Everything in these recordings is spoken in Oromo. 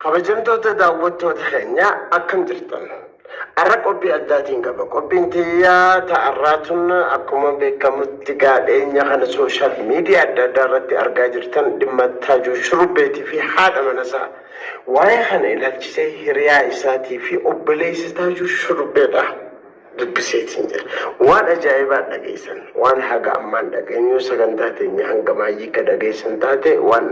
Kabajamtoota daawwattoota keenya akkam jirtan? Har'a qophii addaatiin qaba. Qophiin tiyyaa ta'arraatun akkuma beekamutti gaadheenya kana sooshaal miidiyaa adda addaa irratti argaa jirtan dhimma Taajuu Shurubbeetii fi haadha manasaa waa'ee kana ilaalchisee hiriyaa isaatii fi obboleessa Taajuu Shurubbeedha dubbiseetiin jira. Waan ajaa'ibaa dhageessan, waan haga ammaan dhageenyu sagantaa teenya hanga maayyii ka dhageessan taate waan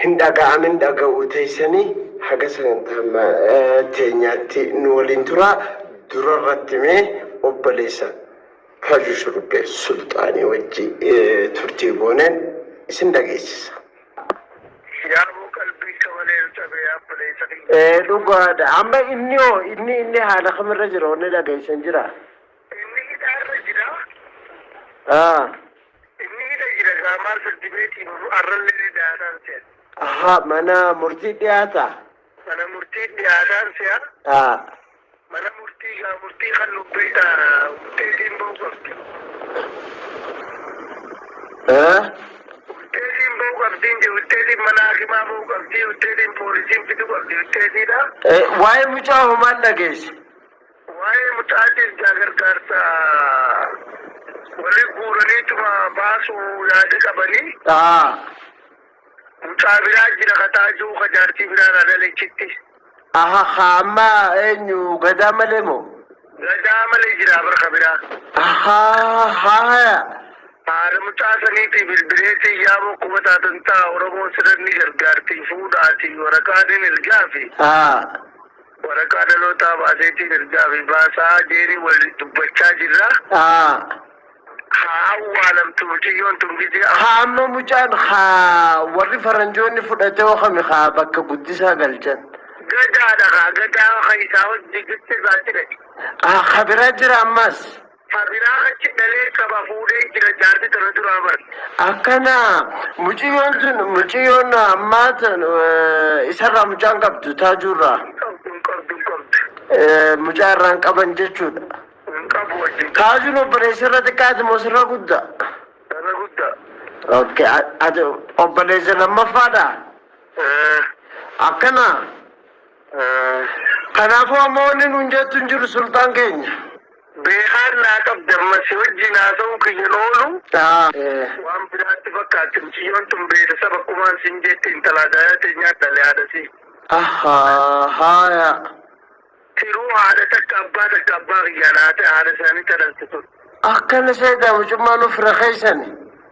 hindagaamin dhaga'uu teessanii haga sagantaa teenyaatti nu waliin turaa. Durarratti mee obboleessa Taajuu Shurubbee Sulxaanii wajji turtii gooneen isin dhageessisa. Yaabuu qalbii kabalee cabee obboleessa dhugaadha. Amma inni haala kamirra jira wanni dhageessan jira? Inni hidhaarra jira. Inni hidha jira gaamaan sirdibeetiin arrallee hidhaadhaan seera. Aha, mana murtii dhiyaata? Mana murtii dhiyaataan seera. Mana murtii kan lubbeeta murteetiin ba'u qabdi. Murteetiin ba'u qabdiin jiru, murteetiin mana hakimaa ba'u qabdi, murteetiin poolisiin fidu qabdi, murteetiidha. Waa'ee mucaa homaan dhageesse? Waa'ee mucaatiif gargaarsa walii guuraniituma baasuu yaada qabanii. Mucaa biraa jira Taajuu ka jaartii biraan adalechitti. Amma eenyu gadaa malee moo? Gadaa malee jira barka biraa. Haadha mucaa saniitii bilbileetii yaaboo kuma taatan ta'a Oromoon sadarni gargaartii fuudhaatii waraqaatiin ergaa fi waraqaa dhalootaa baaseetiin ergaa fi baasaa jeerii wal dubbachaa jirra. Awwaalamtu mucayyoon tungijee. Amma mucaan warri faranjoonni fudhatee oofame bakka guddisaa galchan. Gadaadha gadaa isaa hojii gitti isaatti dhahe. Kabiraa jira ammas. Kabiraa achi dhalee qaba fuudhee jira jaarti tana duraa bara. Akkana mucayyoon ammaa isarraa mucaan qabdu Taajuurraa. Mucaa irraan qaban jechuudha. Taajuun obboleessa irra xiqqaati moo sirra guddaa? Sirra guddaa. Ati obboleessa lammaffaadha? Akkana. Kanaafuu ammoo wanni nuun jettu hin jiru sultaan keenya. Beekaan naa qabdammas wajjin haa ta'u kiyyan oolu. Waan biraatti fakkaatti mucayyoon tun beeksisa bakkumaan siin jette intalaa daayatee nyaadhalee haadhasi. Haaya. Tiruu haadha takka abbaa kiyyanaa ta'e haadha isaanii talansitu. Akkana seedaa mucummaan of rakeessani.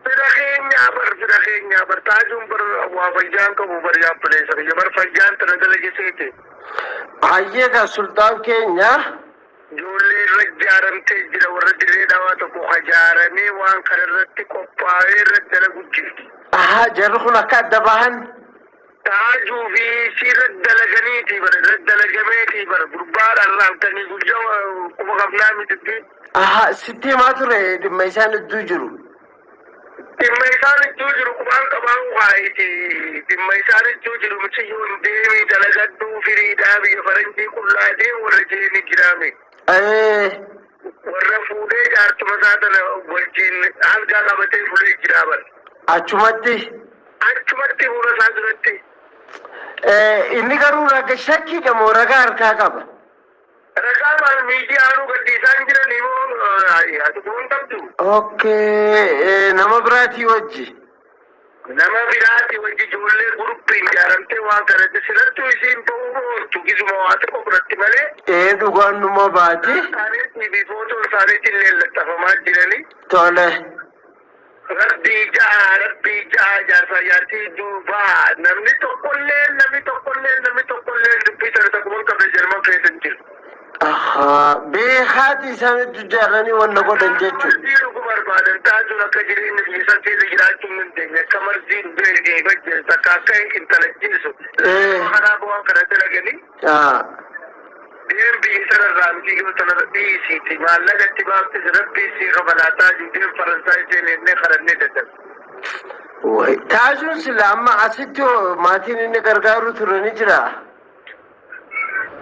Fira keenyaa bar Taajuun bar waa fayyaan qabu bar yaabbileessa biyya bar fayyaan tana dalagiseeti. Hayyeegaa sultaan keenya. Ijoollee irra ijaaramtee jira warra dirree dhawaa tokko ijaaramee waan kana irratti qophaa'ee irratti dalagu jirti. Jarri kun akka adda bahan. Taajuu fi sirra dalaganiiti bara irra dalagameeti bara gurbaadhaan raabtanii guyyaa quba qabnaa miti. Sitti himaa ture dhimma isaan iddoo jiru. Dhimma isaan iddoo jiru qubaan qabaan waa'eeti. Dhimma isaan iddoo jiru mucayyoon deemee dalagadhuu firiidhaa biyya faranjii qullaadee warra jeeni jiraame. Warra fuudhee jaartuma isaa tana wajjin halkaa qabatee fuudhee jiraa bara. Achumatti fuula isaa duratti. Inni garuu shakkiidha moo ragaa harkaa qaba? Ragaa maal miidiyaanuu gadhiisaan jiranii moo ati kun qabdu? Nama biraatii wajji. Nama biraatii wajji ijoollee guruppiin ijaaramtee waan kanatti silattuu isiin ba'uu ooltu gisuma waa xiqqoo biratti malee. Dhugaan numa baati. Isaaniitii fi footoo isaaniitiin leellattafamaa jiranii. Tole. Rabbii ja'a jaarsaa jaartii duubaa namni tokkollee dubbii sana takkuman qabee jarman keessa hin jiru. Beekaati isaanitti jaaranii wanna godhan jechuudha. Jiru barbaadan Taajuun akka jireenya biyya keessa jiraachuu hin dandeenye akka marziin beekee bajjeessa akka intala jiisu. Kanaaf waan kana dalaganii. Deem biyya sanarraa miti yoo sanarra dhiisiiti maallaqatti baafte rabbii sii qabanaa Taajuu deem Faransaay seenee kadhannee dadhabe. Taajuun sila amma asitti maatiin inni gargaaru ture ni jira.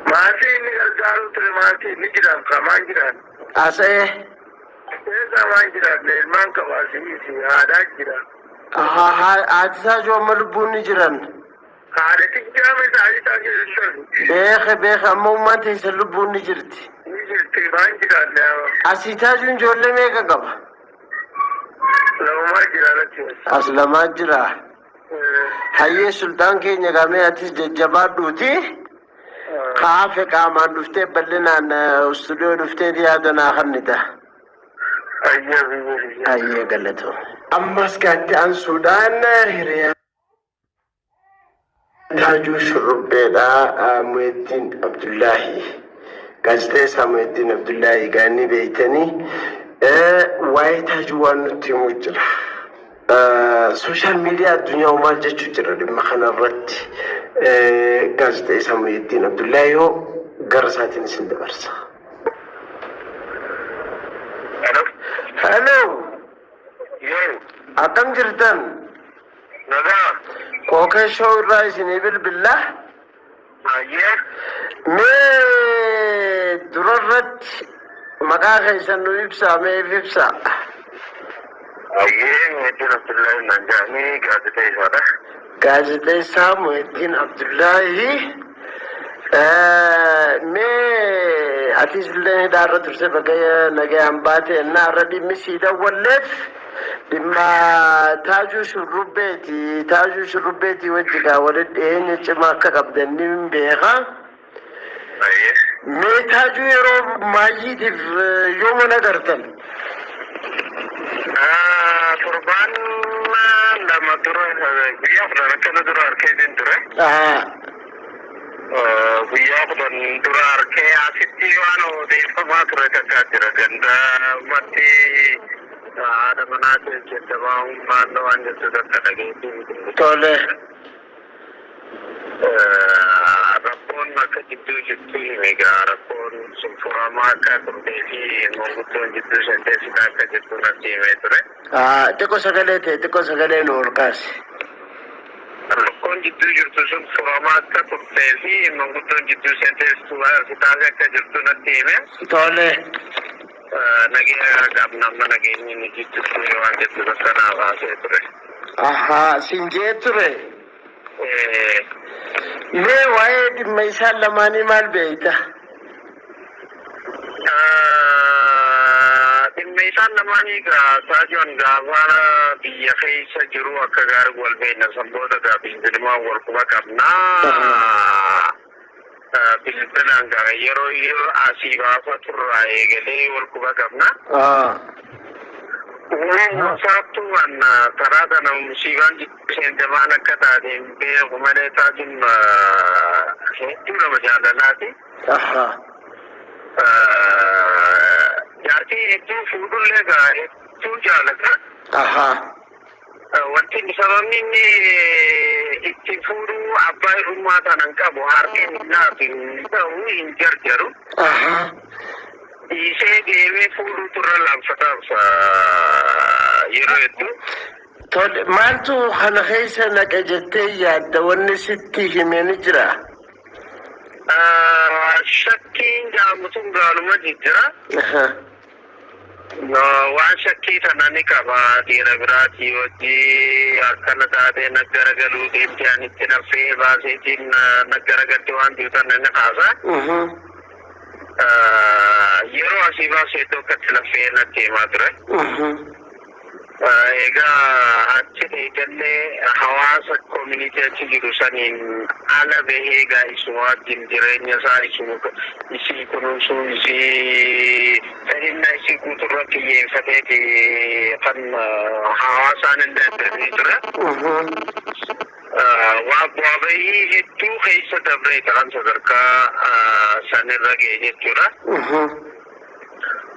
Maatiin inni gargaaru ture maatiin ni jiraan qamaan jiraan. Asee. Qamaan jiraan ilmaan qabaasii haadhaa jiraan. Haati Taajuu amma lubbuun ni jiran. Haadha jaame taa'ee taa'ee beeka amma ummaan teessan lubbuun ni jirti. ni jirti waan jiraanne Asii taajuun ijoollee meeqa qaba? lamumaa jiraanatti. As lamaa jira. Hayyee sultaan keenya gamee atis jajjabaadhuuti. Kaafe qaamaan dhuftee bal'inaan stuudiyoo dhufteeti yaada naa kannita. Hayyee galatoo. Ammas gaatti ansuudhaan hiriyaa. Taajuu Shurrubbeedha Muhyiddin Abdullaahi. Gaazexeessaa Muhyiddin Abdullaahi gaanii beeytanii waa'ee taajuu waan nutti himuu jira. Sooshaal miidiyaa addunyaa maal jechuu jira dhimma kanarratti. Gaazexeessaa Muhyiddin Abdullaahi yoo gara isaatiin isin dabarsa. Hello. Akkam jirtan? Nagaa. Kookee shoo irraa isinii bilbilaa? Mee durarratti maqaa keessan nu ibsaa meef ibsaa? Muhyiddin Abdullaahi Nanjaanii gaazexeessaadha. Gaazexeessaa Muhyiddin Abdullaahi. Mee atis illee hidhaarra turte bagaya nagayaan baate ennaa irra dhimmi sii dawwalleef dhimma taajuu shurrubbeeti. Taajuu shurrubbeeti wajjigaa walitti dhiyeenya cimaa akka qabdan ni beeka. Mee taajuu yeroo maayyiitiif yooma nagartan? Torbaan lama dura guyyaa kudhan akkana dura harkee ture. Guyyaa kudhan dura harkee asitti waan odeeffamaa ture takkaa jira ganda ummatti haadha manaa jajjabaa humnaan waan jettu takka dhageetti. Tole. Rakkoon akka jidduu jirtu egaa rakkoon sun furamaa akka turtee fi manguddoon jidduu seenteessita akka jirtu natti himee ture. Xiqqoo sagalee ta'e xiqqoo sagalee nu ol kaase. Rakkoon jidduu jirtu sun furamaa akka turtee fi manguddoon jidduu seenteessitu akka jirtu natti hime. Tole. Nageenya qabna amma nageenyi ni jidduu waan jettu bakka naa baasee ture. Siin jee ture. Mee waa'ee dhimma isaan lamaanii maal beeyta? Dhimma isaan lamaanii taajuun gaafa biyya keessa jiru akka gaarii wal beekna sanboota gaafiin bilmaa wal quba qabnaa. Bilbilaan gara yeroo asii baafa turraa eegalee wal quba qabna. Saattu waan karaa kana musiibaan seenjamaan akka taateen beeku malee taajuun hedduu nama jaalalaati. Jaartii hedduu fuudhullee hedduu jaalata. Wanti sababni inni itti fuudhuu abbaa hirummaa tanan qabu harmeen naafi ta'uu hin jarjaru. Ishee deemee fuudhuu turre laanfataaf yeroo hedduu. Tole maaltu kana keessa naqa jettee yaadda wanni sitti himee ni jira? Shakkiin jaamutuun gaaluma jira. Waan shakkii sana ni qaba dhiira biraatii wajjii akkana taatee naggaragaluu deemtee ani itti naffee baaseetiin naggaragalti waan jirutan ni kaasa. Yeroo asii baasee iddoo akkatti laffee natti himaa ture. Egaa achi eegallee hawaasa koomunitii achi jiru saniin ala bahee egaa isuma wajjin jireenya isaa isii kunuunsuu isii fedhinna isii guuturratti xiyyeeffateeti kan hawaasaan illee addanii ture. Waa bu'aa bahii hedduu keessa dabree ta'an sadarkaa sanirra ga'e jechuudha.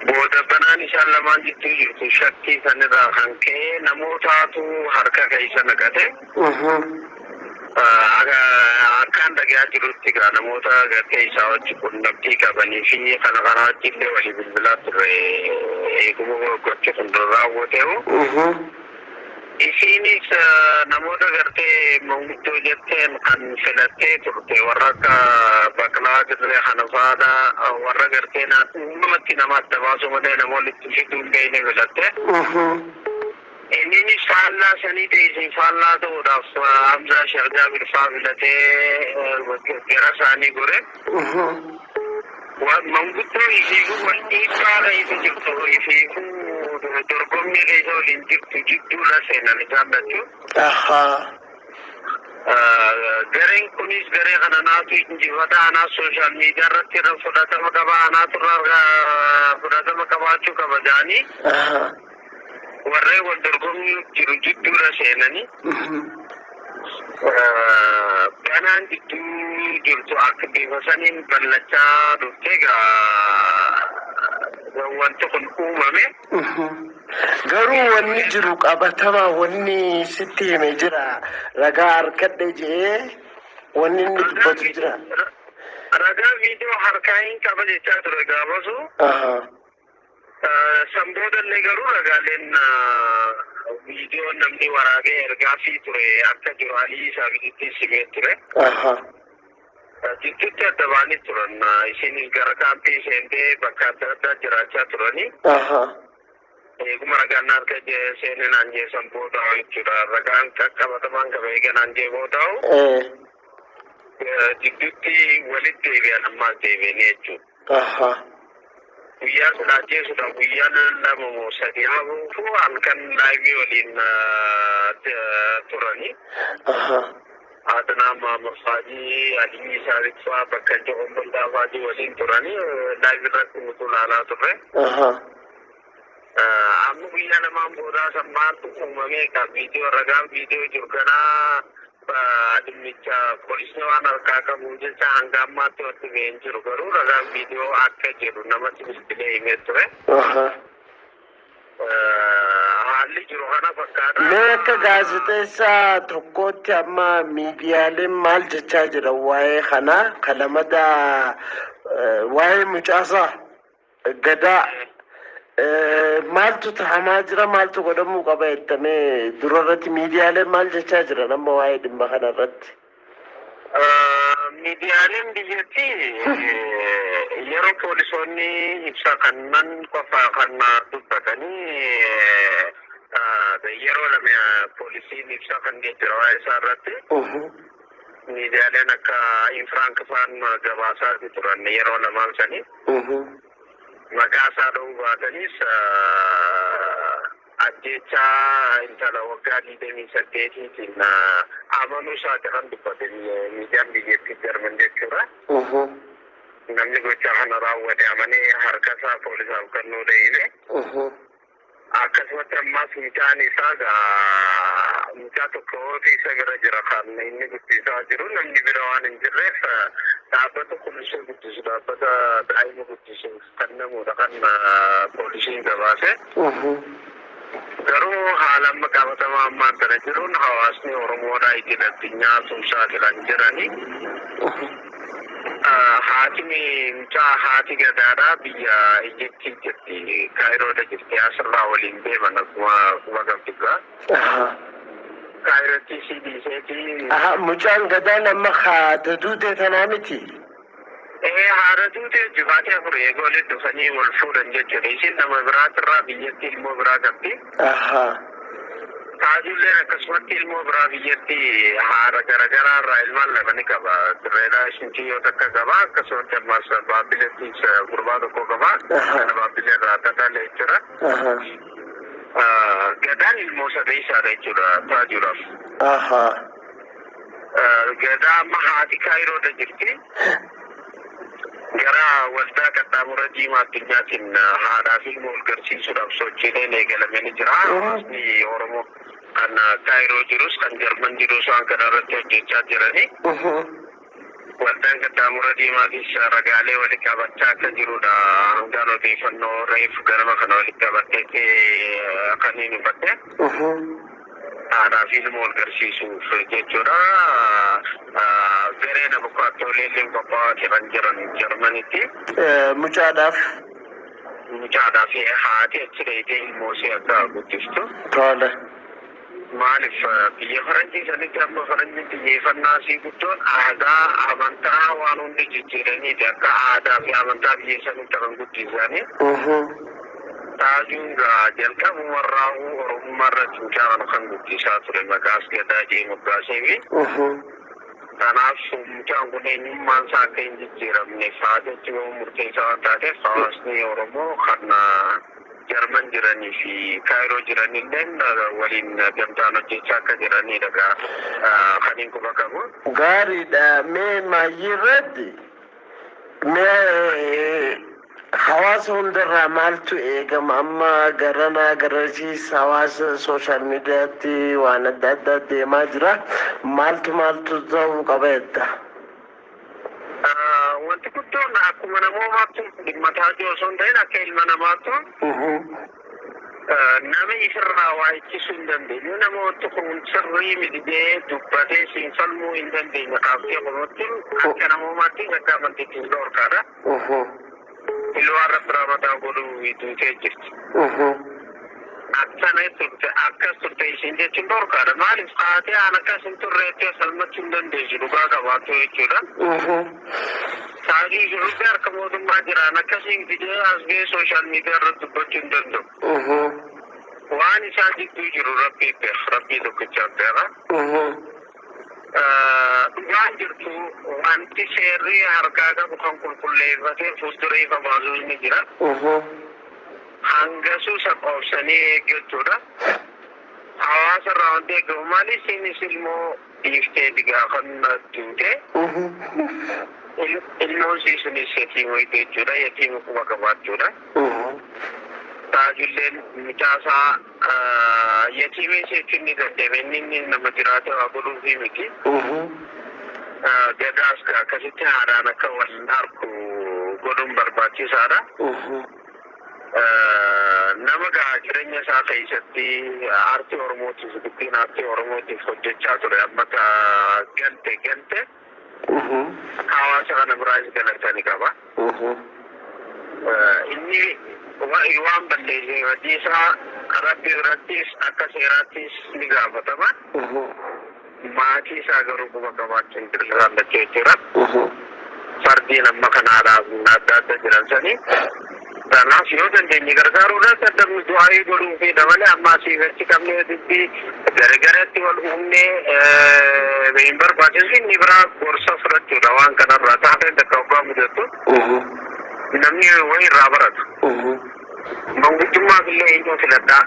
Booda banaan isaan lamaan jidduu jirtu shakkii sanirraa kan ka'e namootaatu harka keessa naqate. Akkaan dhagaa jirutti gaa namoota gartee isaa wajji qunnamtii qabanii fi kana karaa wajjillee walii bilbilaa turre eeguma gocha sun raawwateeru. Isiinis namoota gartee manguddoo jetteen kan filattee turte warra akka Baqlaa Dirree Hanafaadha warra gartee uumamatti nama adda baasu malee namoonni itti fiduu hin beekne filatte. إنني فعلا سنيدي زي فعلا دورا فأمزا شرجا بالفاضلة جرساني قرأ ومنقطو يفيقو والإيطالة يفيقو درقمني ليزو لنجبتو جدو لسينا نجابتو Gareen kunis garee kana naatu injifata anaa sooshaal miidiyaa irratti fudhatama qaba anaatu fudhatama qabaachuu qaba jedhanii warreen wal dorgommii jiru jidduudha seenanii ganaan gidduu jirtu akka bifa saniin ballachaa dhuftee wanti kun uumame. Garuu wanni jiru qabatama wanni sitti hime jira ragaa harkadhe jee wanni inni dubbatu jira. Ragaa viidiyoo harkaa hin qaba jechaa ture gaafasu. Sanboodallee garuu ragaaleen viidiyoo namni waraabee ergaa fi ture akka jiru haalii isaa biratti simee ture. Jidduutti adda baanii turan isinis gara kaampii seentee bakka adda addaa jiraachaa turanii. Eeguma ragaan harka seeneen anjee sanboo ta'u jechuudha. Ragaan qabatamaan qaba eegan anjee boo ta'u. Jidduutti walitti deebi'an ammaas deebi'anii jechuudha. Guyyaa sodaacheessuudha. Guyyaan lama moo sadii hafuufu halkan laayivii waliin turanii. Adnaa Maamurfaajii Adii Isaarifaa bakka Jo'oon Baldaafaaji waliin turanii laayivii irratti nuti ilaalaa turre. Amma guyyaa lamaan boodaa sammaantu uumamee kan viidiyoo ragaan viidiyoo jiru kanaa dhimmicha poolisni waan harkaa qabu jecha hanga ammaatti walitti ba'een jiru garuu ragaan viidiyoo akka jedhu namatti biskilee himee ture. Haalli jiru kana fakkaata. Mee akka gaazexeessaa tokkootti amma miidiyaaleen maal jechaa jira waa'ee kanaa kalamada waa'ee mucaasaa gadaa. Maaltu tahamaa jira maaltu godhamuu qaba jettamee dura irratti miidiyaaleen maal jechaa jira nama waa'ee dhimma kana irratti. Miidiyaaleen biyyatti yeroo poolisoonni ibsa kannan qofaa kan dubbatanii yeroo lama poolisiin ibsa kan jira waa'ee isaa irratti miidiyaaleen akka infiraankifaan gabaasaa turan yeroo lamaan sanii. Maqaa isaa dha'uu baatanis ajjechaa intala waggaa 28tiin amanuu isaati kan dubbate miidiyaan biyyattii Jarman jechuudha. Namni gochaa kana raawwate amanee harka isaa poolisaaf kennuu dheeyine. Akkasumatti ammaas mucaan isaa mucaa tokko isa bira jira kan inni guddisaa jiru namni bira waan hin jirreef dhaabbata kunuunsa guddisu dhaabbata daa'ima guddisuuf kennamuudha kan poolisiin gabaase. Garuu haala amma qabatamaa ammaan kana jiruun hawaasni Oromoodhaa idil addunyaa saaxilan jiranii. Haati gadaadhaa biyya Ijiptii jirti Kaayiroodha jirti asirraa waliin deeman akkuma gamtigaa. Kaayirootti CDCtii. Mucaan gadaan amma haadha duutee tanaa miti. Haadha duutee jifaatee afurii eeguu walitti dhufanii wal fuudhan jechuudha. Isin nama biraatirraa biyyatti ilmoo biraa qabdi. Taajilleen akkasumatti ilmoo biraa biyyatti haadha garaagaraa irraa ilmaan lama ni qaba. Dirreedhaa ishintii yoo takka qaba akkasumatti ammas baabbileettis gurbaa tokko qaba. Kana baabbilee irraa dadhalee jechuudha. Gadaan ilmoo sadii isaadha jechuudha taajuudhaaf. Gadaa amma haati Kaayiroodha jirti. Gara waldaa qaxxaamura diimaa addunyaatiin haadhaa fi ilmoo garsiisuudhaaf sochiileen eegalamee ni jira. Hawaasni Oromoo kan Kaayiroo jirus kan Jarman jirus waan kana irratti hojjechaa jiranii. Waldaan qaxxaamura diimaatis ragaalee walitti qabachaa akka jirudha. Hangaan odeeffannoo reefu ganama kana walitti qabattee kan hin hubatte. Haadhaa fi ilmoo garsiisuuf jechuudha. Garee nama qo'attooleen qophaa'aa kan jiran Jarmanitti. Mucaadhaaf haati achi dheedee ilmoo ishee akka guddistu. Tole. Maaliif biyya faranjii sanitti amma faranjii xiyyeeffannaa isii guddoon aadaa amantaa waan hundi jijjiiraniiti akka aadaa fi amantaa biyya sanitti kan guddisanii. taajunga jalqabu warraahu oromummaarra cuucaan kan guddisaa ture maqaas gadaa deemokiraasiifi kanaaf mucaan kun eenyummaan isaa akka hin jijjiiramne faatetti yoo murteessaa waan taateef hawaasni oromoo kan jarman jiranii fi kaayiroo jiranilleen waliin gamtaan hojjechaa akka jiranidha kan hin quba qabu. Gaariidha. Mee maayirratti mee hawaasa hundarraa maaltu eegama? Amma garanaa garasiis hawaasa sooshaal miidiyaatti waan adda addaa deemaa jira. Maaltu ta'uu qaba jedha? Wanti guddoon akkuma namoomaatti dhimmataa jiru osoo hin ta'in akka ilma namaatti nama ifirraa waa ittisuu hin dandeenye. Nama wanti kun sirrii midhee dubbatee siin falmuu hin dandeenye kaaftee qomotti akka namoomaatti akka amantiitti hin dhorkaadha. Ilwaan rabbi ramadaa godhuu duutee jirti. Akkana turte akkas turte isin jechuun dhorkaadha. Maaliif haatee aan akkas hin turreettee salmachuu hin dandeessu dhugaa qabaattu jechuudha. Taagii jirurri harka mootummaa jiraan akkasiin fidee as ga'ee sooshaal miidiyaa irratti dubbachuu hin danda'u. Waan isaan jidduu jiru rabbii tokkichaan beeka. Dhugaan jirtu wanti seerri harkaa qabu kan qulqulleeffatee fuulduree babaasuu inni jira. Hangasuu saqoobsanii eeggachuudha. Hawaasa irraa wanti eegamu maali? Isinis ilmoo dhiiftee digaa kan duute. Ilmoon siisunis yatiima jechuudha. Yatiima quba qabaachuudha. Taajulleen micaasaa yatiimee jechuun ni dadhabe. Inni nama jiraate waa godhuufi miti. Gadaas akkasitti haadhaan akka wal harku godhuun barbaachisaadha. Nama gaa jireenya isaa keessatti aartii oromootiif dubbiin aartii oromootiif hojjechaa ture amma galte hawaasa kana biraas galatanii qaba. Inni waan balleessee hojii isaa rabbi birattis akka seeraattis ni gaafatama. Maatii isaa garuu quba qabaachuun dirqama jechuudha. Fardiin amma kanaadhaaf adda adda jiran sanii. Kanaaf yoo dandeenye gargaaruudhaan saddamni du'aayii godhuu fi dabalee amma asiifachi qabnee dubbii gargaaratti wal uumnee hin barbaachisu inni biraa gorsa fudhachuudha waan kanarraa taatee takka obbaa mudatu namni wayii irraa baratu. Mangudummaaf illee eenyuu filadhaa.